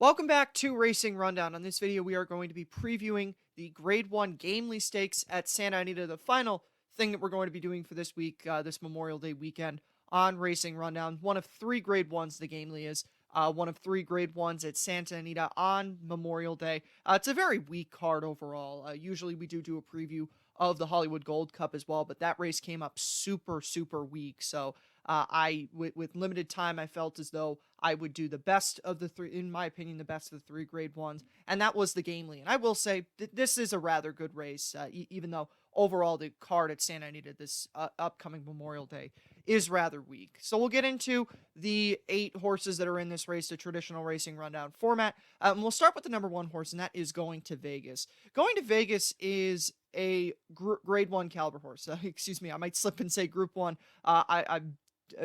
Welcome back to Racing Rundown. On this video, we are going to be previewing the Grade 1 Gamely Stakes at Santa Anita, the final thing that we're going to be doing for this week, this Memorial Day weekend on Racing Rundown. One of three Grade 1s the Gamely is, one of three Grade 1s at Santa Anita on Memorial Day. It's a very weak card overall. Usually we do a preview of the Hollywood Gold Cup as well, but that race came up super weak, so with limited time, I felt as though I would do the best of the three, in my opinion, the best of the three Grade 1s, and that was the Gamely. And I will say this is a rather good race, even though overall the card at Santa Anita this upcoming Memorial Day is rather weak. So we'll get into the 8 horses that are in this race, the traditional racing rundown format. And we'll start with the number 1 horse, and that is Going to Vegas. Going to Vegas is a Grade 1 caliber horse. Excuse me, I might slip and say Group 1. I'm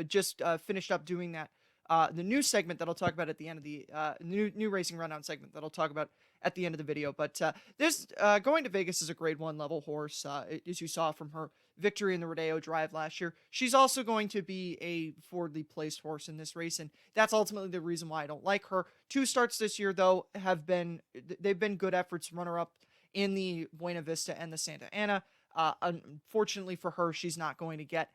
just finished up doing that. The new segment that I'll talk about at the end of the new racing rundown segment that I'll talk about at the end of the video. But this Going to Vegas is a Grade 1 level horse, as you saw from her victory in the Rodeo Drive last year. She's also going to be a forwardly placed horse in this race, and that's ultimately the reason why I don't like her. 2 starts this year, though, they've been good efforts, runner-up in the Buena Vista and the Santa Ana. Unfortunately for her, she's not going to get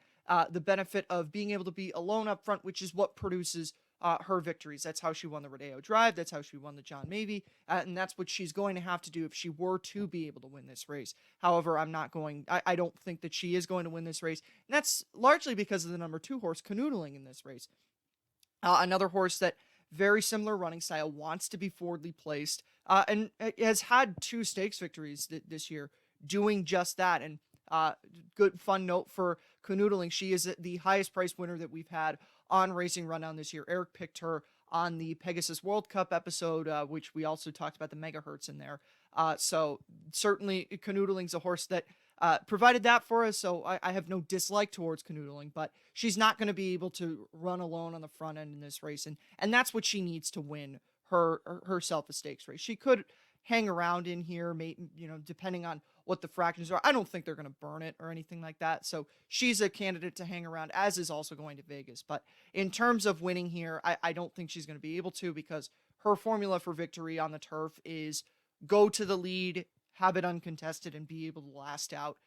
the benefit of being able to be alone up front, which is what produces her victories. That's how she won the Rodeo Drive. That's how she won the John Mavie. And that's what she's going to have to do if she were to be able to win this race. However, I don't think that she is going to win this race. And that's largely because of the number 2 horse, Canoodling, in this race. Another horse that very similar running style, wants to be forwardly placed, and has had 2 stakes victories this year doing just that. And good fun note for Canoodling, she is the highest price winner that we've had on Racing Rundown this year. Eric picked her on the Pegasus World Cup episode, which we also talked about the megahertz in there. So certainly Canoodling's a horse that provided that for us, so I have no dislike towards Canoodling, but she's not going to be able to run alone on the front end in this race, and that's what she needs to win herself a stakes race. She could hang around in here, depending on what the fractions are. I don't think they're going to burn it or anything like that, so she's a candidate to hang around, as is also Going to Vegas. But in terms of winning here, I don't think she's going to be able to, because her formula for victory on the turf is go to the lead, have it uncontested, and be able to last out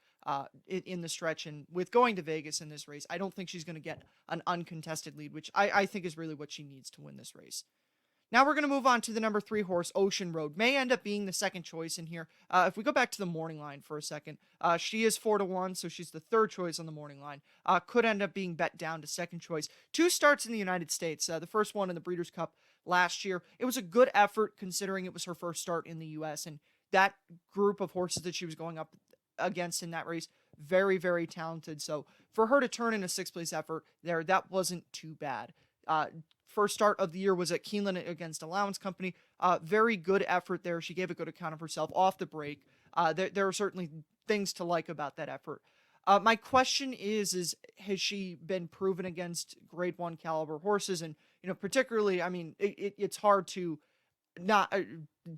in the stretch. And with Going to Vegas in this race, I don't think she's going to get an uncontested lead, which I think is really what she needs to win this race. Now we're going to move on to the number 3 horse, Ocean Road. May end up being the second choice in here. If we go back to the morning line for a second, she is 4-1, so she's the third choice on the morning line. Could end up being bet down to second choice. 2 starts in the United States. The first one in the Breeders' Cup last year. It was a good effort considering it was her first start in the U.S., and that group of horses that she was going up against in that race, very talented. So for her to turn in a 6th place effort there, that wasn't too bad. First start of the year was at Keeneland against Allowance Company. Very good effort there. She gave a good account of herself off the break. There are certainly things to like about that effort. My question is has she been proven against Grade 1 caliber horses? And, particularly, I mean, it's hard to not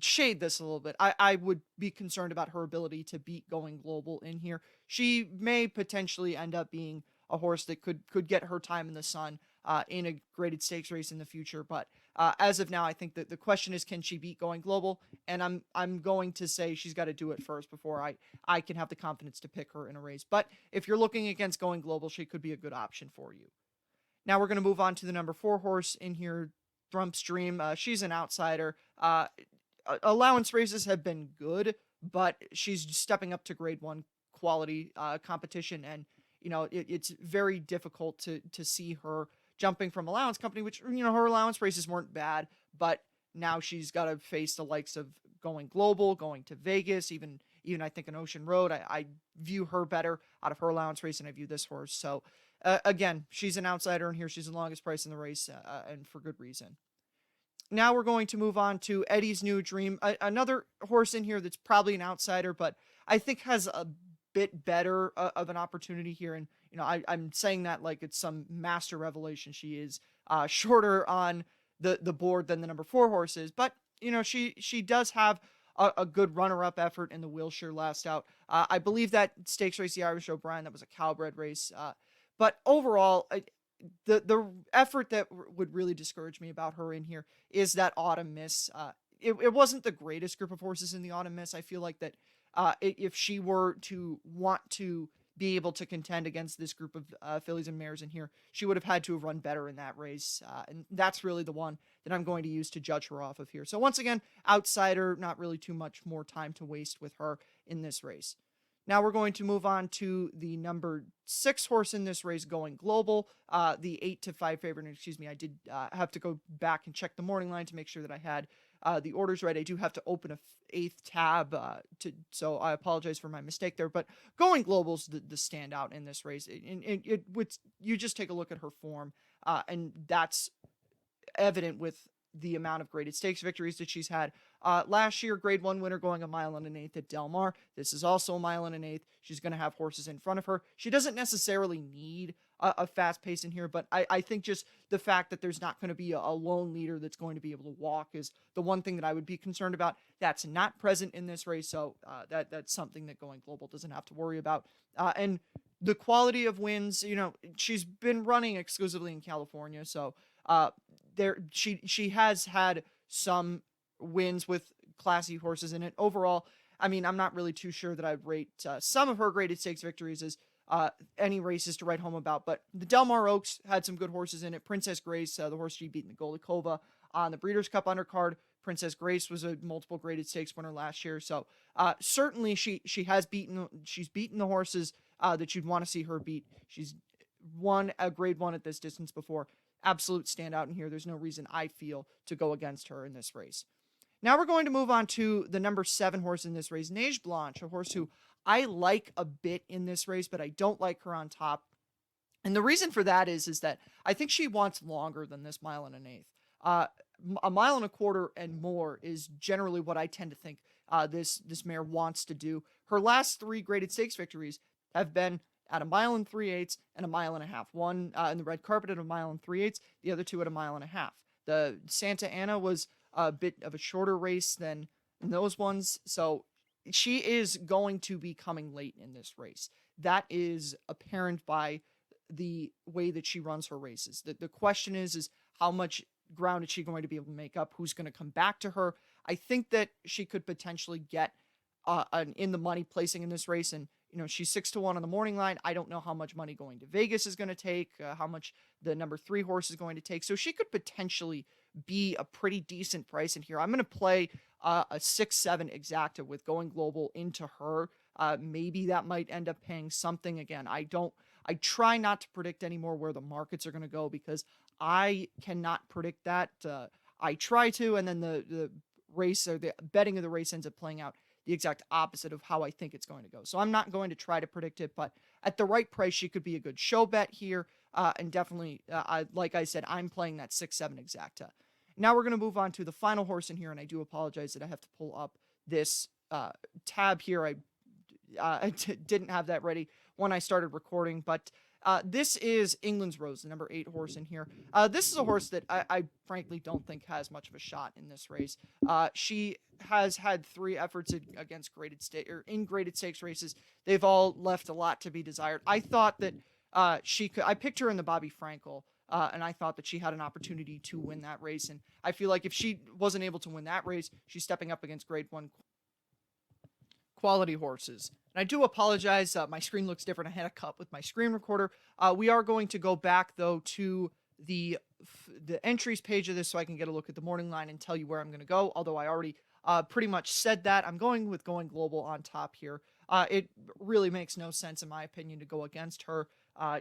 shade this a little bit. I would be concerned about her ability to beat Going Global in here. She may potentially end up being a horse that could get her time in the sun in a graded stakes race in the future. But as of now, I think that the question is, can she beat Going Global? And I'm going to say she's got to do it first before I can have the confidence to pick her in a race. But if you're looking against Going Global, she could be a good option for you. Now we're going to move on to the number 4 horse in here, Thrump's Dream. She's an outsider. Allowance races have been good, but she's stepping up to Grade 1 quality competition, and it's very difficult to see her jumping from Allowance Company, which, her allowance races weren't bad, but now she's got to face the likes of Going Global, Going to Vegas, even I think an Ocean Road. I view her better out of her allowance race than I view this horse. So again, she's an outsider, and here she's the longest price in the race, and for good reason. Now we're going to move on to Eddie's New Dream, another horse in here that's probably an outsider, but I think has a bit better of an opportunity here. And I'm saying that like it's some master revelation. She is shorter on the board than the number 4 horse is, but she does have a good runner-up effort in the Wilshire last out. I believe that stakes race, the Irish O'Brien, that was a Calbred race. But overall, the effort that would really discourage me about her in here is that autumn miss. It wasn't the greatest group of horses in the autumn miss. I feel like that if she were to want to be able to contend against this group of fillies and mares in here, she would have had to have run better in that race. And that's really the one that I'm going to use to judge her off of here. So once again, outsider, not really too much more time to waste with her in this race. Now we're going to move on to the number 6 horse in this race, Going Global. The 8-5 favorite. Excuse me, I did have to go back and check the morning line to make sure that I had the orders right. I do have to open a 8th tab, so I apologize for my mistake there. But Going Global's the standout in this race. You just take a look at her form, and that's evident with the amount of graded stakes victories that she's had. Last year, grade 1 winner going a mile and an eighth at Del Mar. This is also a mile and an eighth. She's going to have horses in front of her. She doesn't necessarily need a fast pace in here, but I think just the fact that there's not going to be a lone leader that's going to be able to walk is the one thing that I would be concerned about. That's not present in this race, so that's something that Going Global doesn't have to worry about. And the quality of wins, she's been running exclusively in California, so she has had some wins with classy horses in it. Overall, I mean, I'm not really too sure that I'd rate some of her graded stakes victories as any races to write home about, but the Del Mar Oaks had some good horses in it. Princess Grace, the horse she beat in the Golikova on the Breeders' Cup undercard. Princess Grace was a multiple graded stakes winner last year, so certainly she's beaten the horses that you'd want to see her beat. She's won a grade 1 at this distance before. Absolute standout in here. There's no reason I feel to go against her in this race. Now we're going to move on to the number 7 horse in this race, Nige Blanche, a horse who I like a bit in this race, but I don't like her on top. And the reason for that is that I think she wants longer than this mile and an eighth. A mile and a quarter and more is generally what I tend to think this mare wants to do. Her last 3 graded stakes victories have been at a mile and 3/8 and a mile and a half. One in the red carpet at a mile and 3/8, the other 2 at a mile and a half. The Santa Ana was a bit of a shorter race than those ones, so she is going to be coming late in this race. That is apparent by the way that she runs her races. The question is how much ground is she going to be able to make up? Who's going to come back to her? I think that she could potentially get an in the money placing in this race, and she's 6-1 on the morning line. I don't know how much money going to Vegas is going to take, how much the number 3 horse is going to take. So she could potentially be a pretty decent price in here. I'm going to play a 6-7 exacta with Going Global into her. Maybe that might end up paying something. Again, I try not to predict anymore where the markets are going to go because I cannot predict that. I try to, and then the race or the betting of the race ends up playing out the exact opposite of how I think it's going to go. So I'm not going to try to predict it, but at the right price, she could be a good show bet here. And definitely, like I said, I'm playing that 6-7 exacta. Now we're going to move on to the final horse in here, and I do apologize that I have to pull up this tab here. I didn't have that ready when I started recording, but this is England's Rose, the number 8 horse in here. This is a horse that I frankly don't think has much of a shot in this race. She has had 3 efforts against in graded stakes races. They've all left a lot to be desired. I thought that I picked her in the Bobby Frankel, and I thought that she had an opportunity to win that race. And I feel like if she wasn't able to win that race, she's stepping up against grade 1 quality horses. And I do apologize. My screen looks different. I had a cut with my screen recorder. We are going to go back, though, to the entries page of this so I can get a look at the morning line and tell you where I'm going to go, although I already pretty much said that. I'm going with Going Global on top here. It really makes no sense, in my opinion, to go against her.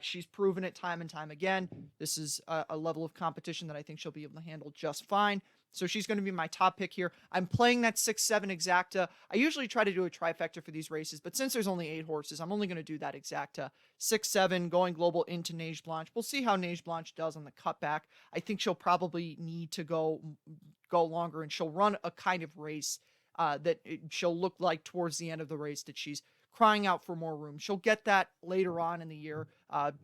She's proven it time and time again. This is a level of competition that I think she'll be able to handle just fine. So she's going to be my top pick here. I'm playing that 6-7 exacta. I usually try to do a trifecta for these races, but since there's only 8 horses, I'm only going to do that exacta. 6-7, Going Global into Nige Blanche. We'll see how Nige Blanche does on the cutback. I think she'll probably need to go longer, and she'll run a kind of race that she'll look like towards the end of the race that she's crying out for more room. She'll get that later on in the year.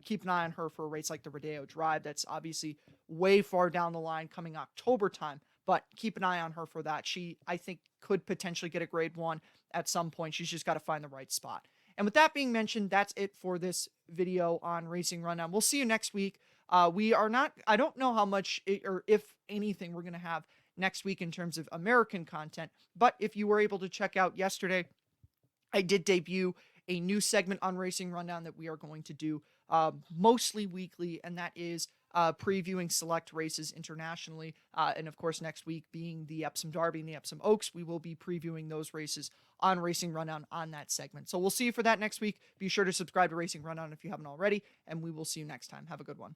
Keep an eye on her for a race like the Rodeo Drive. That's obviously way far down the line coming October time, but keep an eye on her for that. She, I think, could potentially get a grade 1 at some point. She's just got to find the right spot. And with that being mentioned, that's it for this video on Racing Rundown. We'll see you next week. We are not, I don't know how much or if anything we're going to have next week in terms of American content, but if you were able to check out yesterday, I did debut a new segment on Racing Rundown that we are going to do mostly weekly, and that is previewing select races internationally. And of course, next week being the Epsom Derby and the Epsom Oaks, we will be previewing those races on Racing Rundown on that segment. So we'll see you for that next week. Be sure to subscribe to Racing Rundown if you haven't already, and we will see you next time. Have a good one.